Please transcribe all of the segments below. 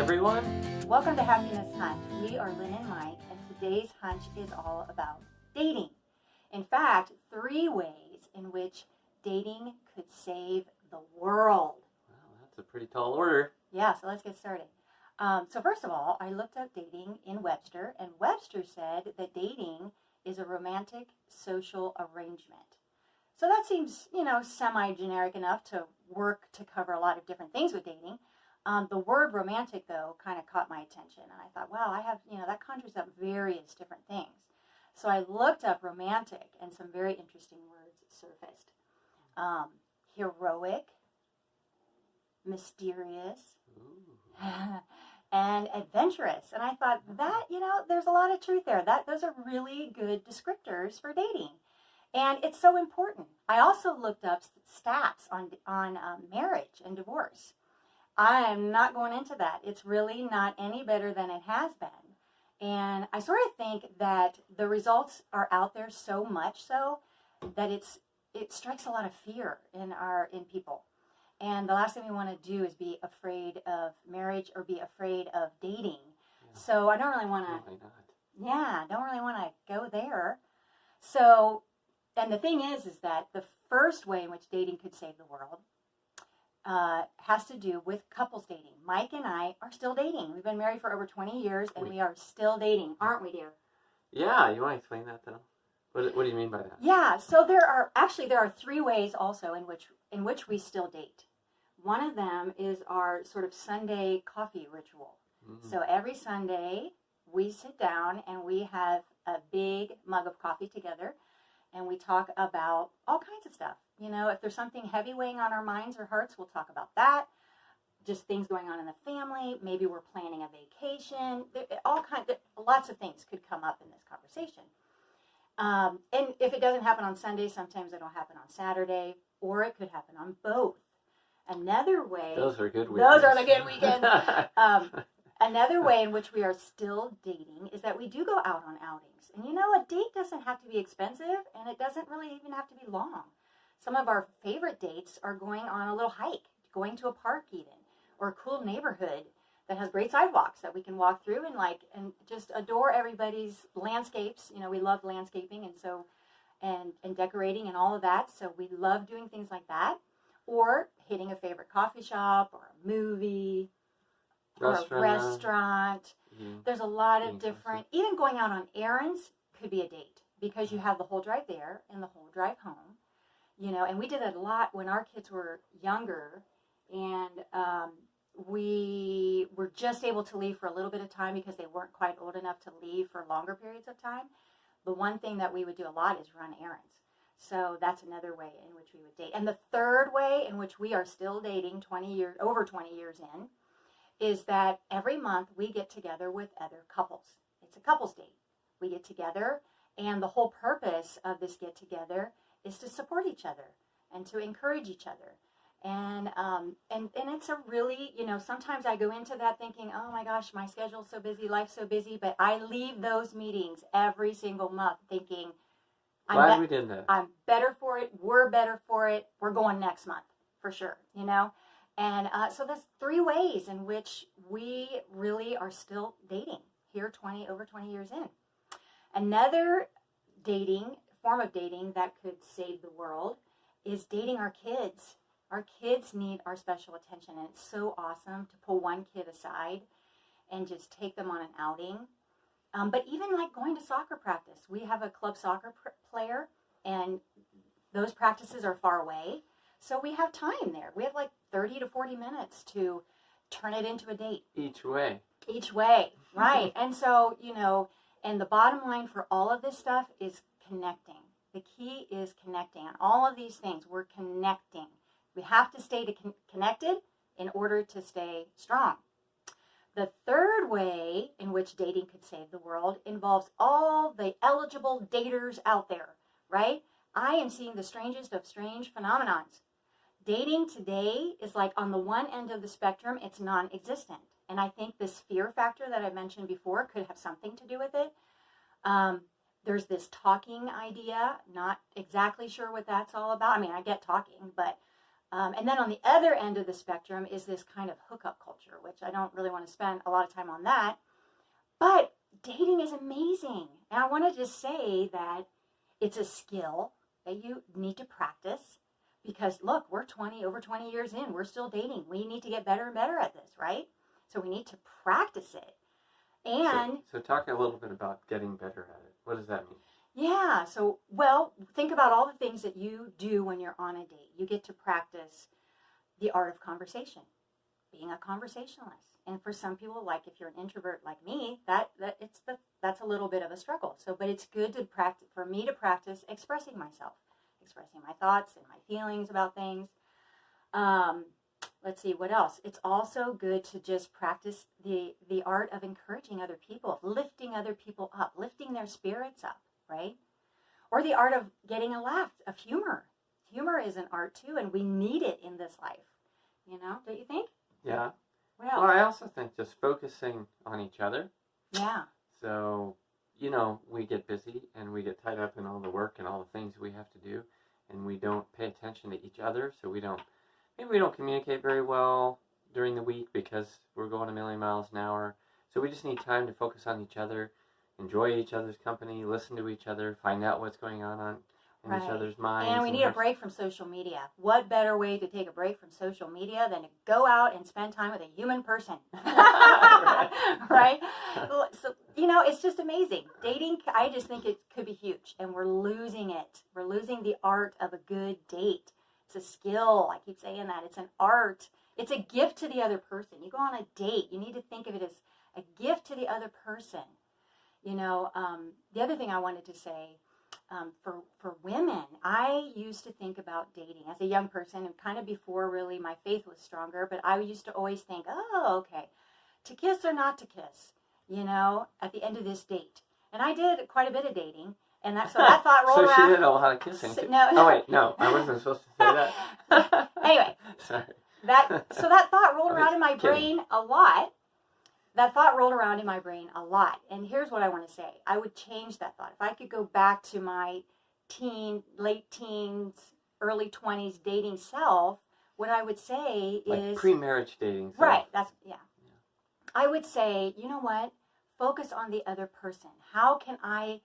everyone. Welcome to Happiness Hunt. We are Lynn and Mike, and today's hunch is all about dating. In fact, 3 ways in which dating could save the world. Wow, that's a pretty tall order. Yeah, so let's get started. So first of all, I looked up dating in Webster, and Webster said that dating is a romantic social arrangement. So that seems, semi-generic enough to work to cover a lot of different things with dating. The word romantic, though, kind of caught my attention. And I thought, wow, that conjures up various different things. So I looked up romantic, and some very interesting words surfaced. Heroic, mysterious, and adventurous. And I thought that, there's a lot of truth there. Those are really good descriptors for dating. And it's so important. I also looked up stats on marriage and divorce. I am not going into that. It's really not any better than it has been. And I sort of think that the results are out there so much so that it strikes a lot of fear in people. And the last thing we want to do is be afraid of marriage or be afraid of dating. Yeah. So I don't really want to. Don't really want to go there. So, and the thing is that the first way in which dating could save the world has to do with couples dating. Mike and I are still dating. We've been married for over 20 years, and we are still dating, aren't we, dear? Yeah, you want to explain that, though? What do you mean by that? Yeah, so there are 3 ways also in which we still date. One of them is our sort of Sunday coffee ritual. Mm-hmm. So every Sunday, we sit down and we have a big mug of coffee together, and we talk about all kinds of stuff. If there's something heavy weighing on our minds or hearts, we'll talk about that. Just things going on in the family. Maybe we're planning a vacation. Lots of things could come up in this conversation. And if it doesn't happen on Sunday, sometimes it'll happen on Saturday, or it could happen on both. Another way. Those are good weekends. Those are the good weekends. Another way in which we are still dating is that we do go out on outings. And a date doesn't have to be expensive, and it doesn't really even have to be long. Some of our favorite dates are going on a little hike, going to a park even, or a cool neighborhood that has great sidewalks that we can walk through and just adore everybody's landscapes. We love landscaping and decorating and all of that. So we love doing things like that. Or hitting a favorite coffee shop or a movie or a restaurant. Mm-hmm. There's a lot of different, even going out on errands could be a date because you have the whole drive there and the whole drive home. And we did it a lot when our kids were younger, and we were just able to leave for a little bit of time because they weren't quite old enough to leave for longer periods of time. The one thing that we would do a lot is run errands. So that's another way in which we would date. And the third way in which we are still dating over 20 years in, is that every month we get together with other couples. It's a couples date. We get together, and the whole purpose of this get together is to support each other and to encourage each other. And it's a really, sometimes I go into that thinking, oh my gosh, my schedule's so busy, life's so busy, but I leave those meetings every single month thinking, Glad we did that. I'm better for it. We're better for it. We're going next month for sure, And so there's 3 ways in which we really are still dating here over 20 years in. Another form of dating that could save the world is dating our kids. Our kids need our special attention, and it's so awesome to pull one kid aside and just take them on an outing. But even like going to soccer practice, we have a club soccer player, and those practices are far away. So we have time there. We have like 30 to 40 minutes to turn it into a date. Each way, right. And so, and the bottom line for all of this stuff is connecting. The key is connecting. On all of these things, we're connecting. We have to stay connected in order to stay strong. The third way in which dating could save the world involves all the eligible daters out there, right? I am seeing the strangest of strange phenomenons. Dating today is like on the one end of the spectrum, it's non-existent. And I think this fear factor that I mentioned before could have something to do with it. There's this talking idea, not exactly sure what that's all about. I mean, I get talking, but And then on the other end of the spectrum is this kind of hookup culture, which I don't really want to spend a lot of time on that. But dating is amazing. And I want to just say that it's a skill that you need to practice, because look, we're over 20 years in, we're still dating. We need to get better and better at this, right? So we need to practice it. And so talk a little bit about getting better at it. What does that mean? Yeah, so, well, think about all the things that you do when you're on a date. You get to practice the art of conversation, being a conversationalist. And for some people, like if you're an introvert like me, that's a little bit of a struggle. So, but it's good to practice, for me to practice expressing myself, expressing my thoughts and my feelings about things. Let's see, what else? It's also good to just practice the art of encouraging other people, lifting other people up, lifting their spirits up, right? Or the art of getting a laugh, of humor. Humor is an art too, and we need it in this life. You know, don't you think? Yeah. What else? Well, I also think just focusing on each other. Yeah. So, we get busy and we get tied up in all the work and all the things we have to do, and we don't pay attention to each other, so maybe we don't communicate very well during the week because we're going a million miles an hour. So we just need time to focus on each other, enjoy each other's company, listen to each other, find out what's going on in each other's minds. And we need a break from social media. What better way to take a break from social media than to go out and spend time with a human person? Right? So, it's just amazing. Dating, I just think it could be huge, and we're losing it. We're losing the art of a good date. It's a skill. I keep saying that. It's an art. It's a gift to the other person. You go on a date, you need to think of it as a gift to the other person. The other thing I wanted to say, for women, I used to think about dating as a young person, and kind of before really my faith was stronger, but I used to always think, oh, okay, to kiss or not to kiss, at the end of this date. And I did quite a bit of dating, and that thought rolled around. So she did a lot of kissing too. No. Oh wait, no, I wasn't supposed to say that. Anyway, sorry. that thought rolled around in my brain a lot. That thought rolled around in my brain a lot. And here's what I want to say. I would change that thought. If I could go back to my late teens, early 20s dating self, what I would say is... pre-marriage dating self. Right. Yeah. I would say, you know what? Focus on the other person. How can I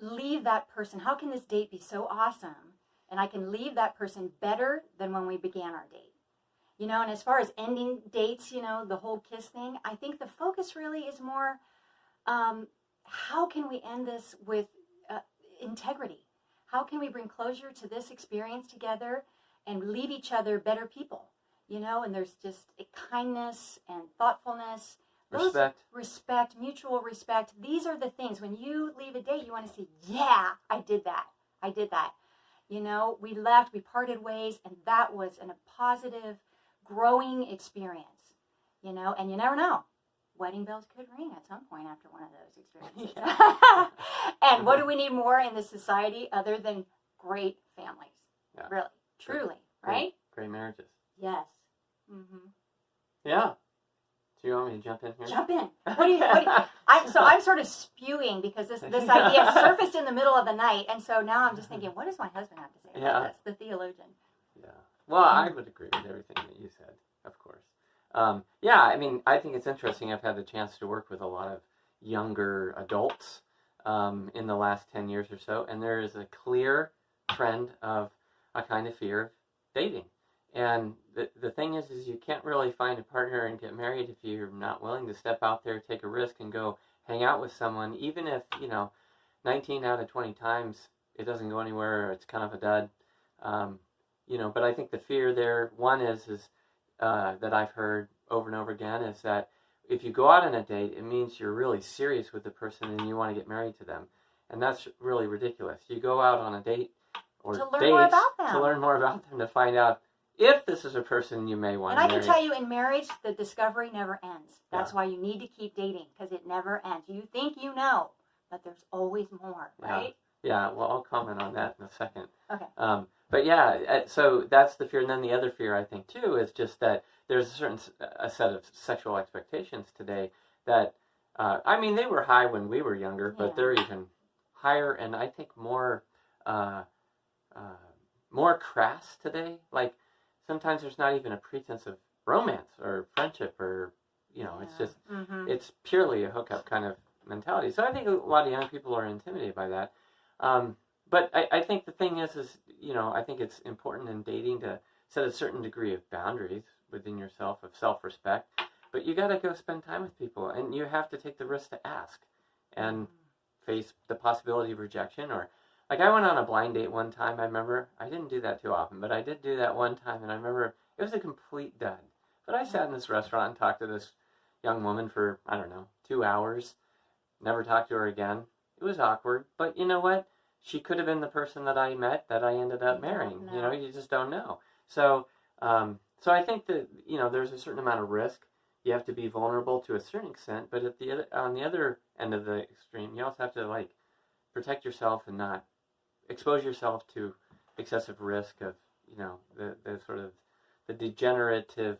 leave that person? How can this date be so awesome? And I can leave that person better than when we began our date. And as far as ending dates, the whole kiss thing, I think the focus really is more, how can we end this with integrity? How can we bring closure to this experience together and leave each other better people? And there's just a kindness and thoughtfulness. Respect, mutual respect. These are the things. When you leave a date, you want to say, yeah, I did that. We left, we parted ways, and that was a positive, growing experience, and you never know. Wedding bells could ring at some point after one of those experiences. Yeah. And what do we need more in this society other than great families? Yeah. Really, truly, right? Great marriages. Yes. Mm-hmm. Yeah. Do you want me to jump in here? Jump in. I'm sort of spewing because this idea surfaced in the middle of the night, and so now I'm just thinking, what does my husband have to say about this? The theologian. Yeah. Well, I would agree with everything that you said, of course. I think it's interesting. I've had the chance to work with a lot of younger adults in the last 10 years or so, and there is a clear trend of a kind of fear of dating. And the thing is you can't really find a partner and get married if you're not willing to step out there, take a risk, and go hang out with someone, even if, 19 out of 20 times it doesn't go anywhere or it's kind of a dud. But I think the fear there, one is that I've heard over and over again, is that if you go out on a date, it means you're really serious with the person and you want to get married to them. And that's really ridiculous. You go out on a date or to learn more about them. To learn more about them, to find out if this is a person you may want to marry. And I can tell you, in marriage, the discovery never ends. That's why you need to keep dating, because it never ends. You think you know, but there's always more, right? Yeah, well, I'll comment on that in a second. Okay. So that's the fear. And then the other fear, I think, too, is just that there's a set of sexual expectations today that, they were high when we were younger, but they're even higher and I think more crass today. Like, sometimes there's not even a pretense of romance or friendship or, it's just, it's purely a hookup kind of mentality. So I think a lot of young people are intimidated by that. But I think the thing is, I think it's important in dating to set a certain degree of boundaries within yourself, of self-respect. But you got to go spend time with people, and you have to take the risk to ask and face the possibility of rejection. Or, like, I went on a blind date one time. I remember, I didn't do that too often, but I did do that one time, and I remember it was a complete dud. But I sat in this restaurant and talked to this young woman for, 2 hours. Never talked to her again. It was awkward, but you know what? She could have been the person that I met that I ended up marrying. You just don't know. So I think that, there's a certain amount of risk. You have to be vulnerable to a certain extent, but on the other end of the extreme, you also have to, protect yourself and not expose yourself to excessive risk of, the sort of the degenerative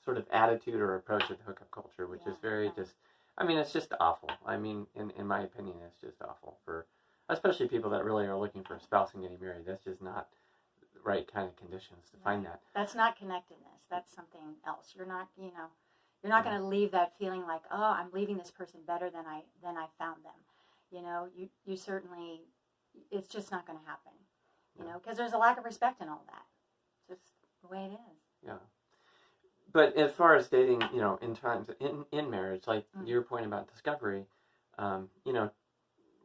sort of attitude or approach of the hookup culture, which is very it's just awful. In my opinion, it's just awful for, especially people that really are looking for a spouse and getting married. That's just not the right kind of conditions to find that. That's not connectedness. That's something else. You're not, you're not going to leave that feeling like, oh, I'm leaving this person better than I found them. You certainly, it's just not going to happen. Because there's a lack of respect in all that. It's just the way it is. Yeah. But as far as dating, in marriage, like your point about discovery,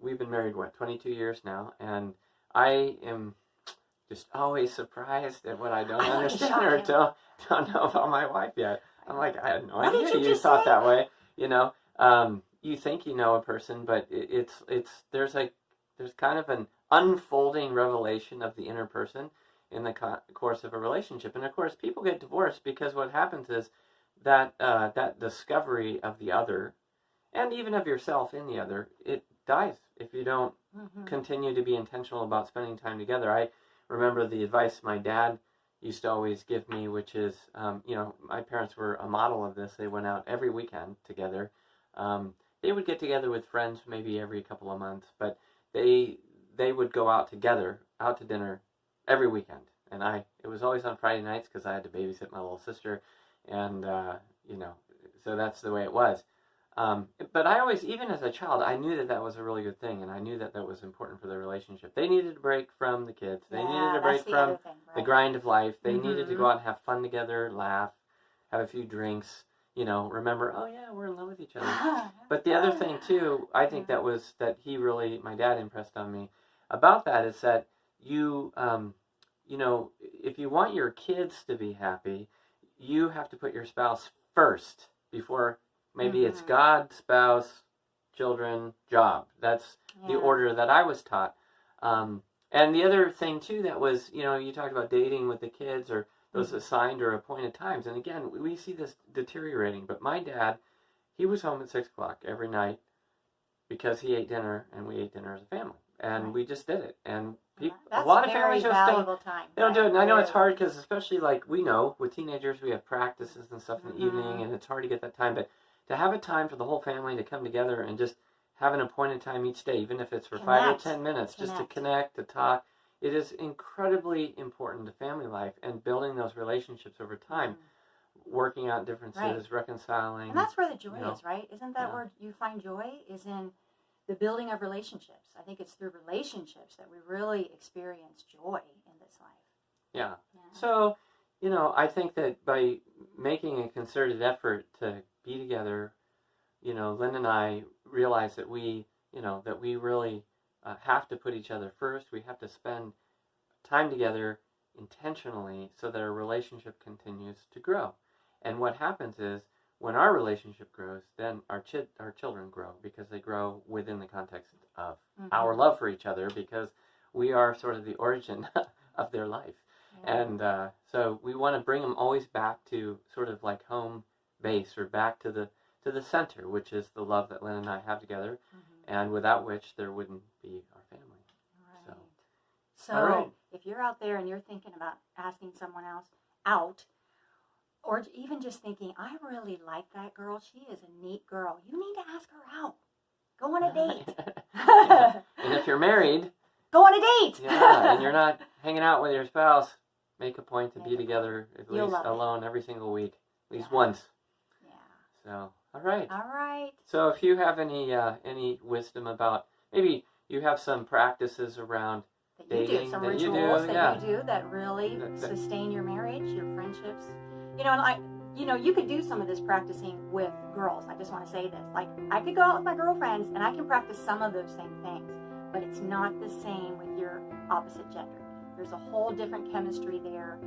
we've been married, 22 years now, and I am just always surprised at what I don't understand or don't know about my wife yet. I'm like, I had no idea you thought that way. You think you know a person, but there's kind of an unfolding revelation of the inner person in the course of a relationship. And of course, people get divorced because what happens is that that discovery of the other, and even of yourself in the other, it dies if you don't continue to be intentional about spending time together. I remember the advice my dad used to always give me, which is, my parents were a model of this. They went out every weekend together. They would get together with friends maybe every couple of months, but they would go out together, out to dinner, every weekend. And it was always on Friday nights because I had to babysit my little sister. And, so that's the way it was. But I always, even as a child, I knew that was a really good thing. And I knew that was important for their relationship. They needed a break from the kids. They needed a break from the grind of life. They needed to go out and have fun together, laugh, have a few drinks, remember, oh yeah, we're in love with each other. But the other thing too, I think that my dad impressed on me about that is that if you want your kids to be happy, you have to put your spouse first before maybe it's God, spouse, children, job. That's the order that I was taught. And the other thing too that was, you talked about dating with the kids or those assigned or appointed times. And again, we see this deteriorating. But my dad, he was home at 6 o'clock every night because he ate dinner and we ate dinner as a family. And we just did it. And a lot of families just don't do it. And I know it's hard because especially we know with teenagers, we have practices and stuff in the evening and it's hard to get that time. But to have a time for the whole family to come together and just have an appointed time each day, even if it's for 5 or 10 minutes, just to connect, to talk. It is incredibly important to family life and building those relationships over time, working out differences, reconciling. And that's where the joy is, right? Isn't that where you find joy? Is in the building of relationships. I think it's through relationships that we really experience joy in this life. Yeah. So, I think that by making a concerted effort to be together, Lynn and I realize that we really have to put each other first. We have to spend time together intentionally so that our relationship continues to grow. And what happens is when our relationship grows, then our children grow because they grow within the context of our love for each other because we are sort of the origin of their life. And so we want to bring them always back to sort of like home base or back to the center, which is the love that Lynn and I have together, and without which there wouldn't be our family. Right. So if you're out there and you're thinking about asking someone else out, or even just thinking, I really like that girl, she is a neat girl, you need to ask her out. Go on a date. And if you're married, go on a date. and you're not hanging out with your spouse, make a point to be Make a together at You'll least love it. alone every single week, at least Yeah. once. Yeah. So, all right. All right. So if you have any wisdom about, maybe you have some practices around That you do, dating some that you rituals do, that yeah. you do that really That- sustain your marriage, your friendships. You know, and you could do some of this practicing with girls. I just want to say this. Like, I could go out with my girlfriends and I can practice some of those same things, but it's not the same with your opposite gender. There's a whole different chemistry there,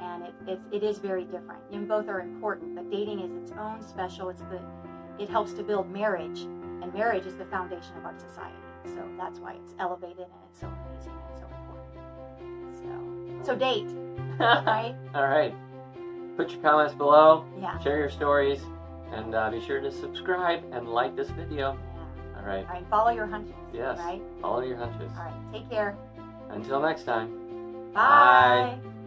and it is very different. And both are important, but dating is its own special. It helps to build marriage, and marriage is the foundation of our society. So that's why it's elevated and it's so amazing and so important. So date, right? All right. Put your comments below. Yeah. Share your stories, and be sure to subscribe and like this video. Yeah. All right. All right. Follow your hunches. Yes. Right. Follow your hunches. All right. Take care. Until next time. Bye. Bye.